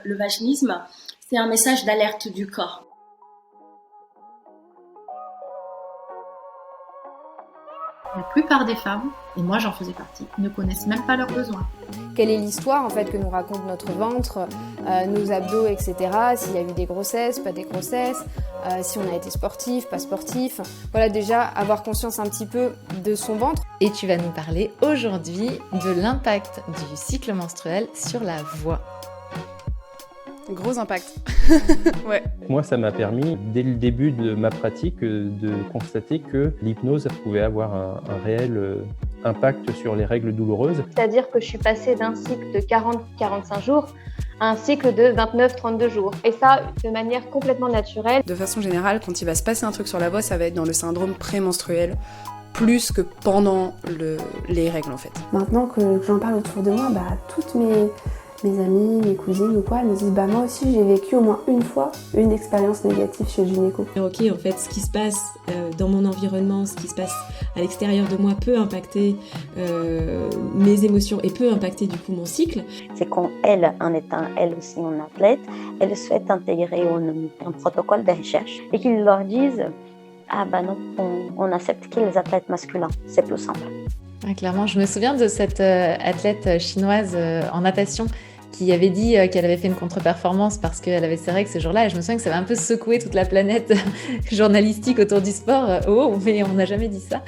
Le vaginisme, c'est un message d'alerte du corps. La plupart des femmes, et moi j'en faisais partie, ne connaissent même pas leurs besoins. Quelle est l'histoire en fait que nous raconte notre ventre, nos abdos, etc. S'il y a eu des grossesses, pas des grossesses, si on a été sportif, pas sportif. Voilà, déjà avoir conscience un petit peu de son ventre. Et tu vas nous parler aujourd'hui de l'impact du cycle menstruel sur la voix. Gros impact. Ouais. Moi, ça m'a permis, dès le début de ma pratique, de constater que l'hypnose pouvait avoir un réel impact sur les règles douloureuses. C'est-à-dire que je suis passée d'un cycle de 40-45 jours à un cycle de 29-32 jours. Et ça, de manière complètement naturelle. De façon générale, quand il va se passer un truc sur la voix, ça va être dans le syndrome prémenstruel, plus que pendant les règles en fait. Maintenant que j'en parle autour de moi, toutes mes amies, mes cousines ou quoi, elles me disent moi aussi j'ai vécu au moins une fois une expérience négative chez le gynéco. Ok, en fait, ce qui se passe dans mon environnement, ce qui se passe à l'extérieur de moi peut impacter mes émotions et peut impacter du coup mon cycle. C'est quand elle, en étant elle aussi une athlète, elle souhaite intégrer un protocole de recherche et qu'ils leur disent non, on accepte que les athlètes masculins, c'est plus simple. Ouais, clairement, je me souviens de cette athlète chinoise en natation qui avait dit qu'elle avait fait une contre-performance parce qu'elle avait ses règles ce jour-là. Et je me souviens que ça avait un peu secoué toute la planète journalistique autour du sport. Mais on n'a jamais dit ça.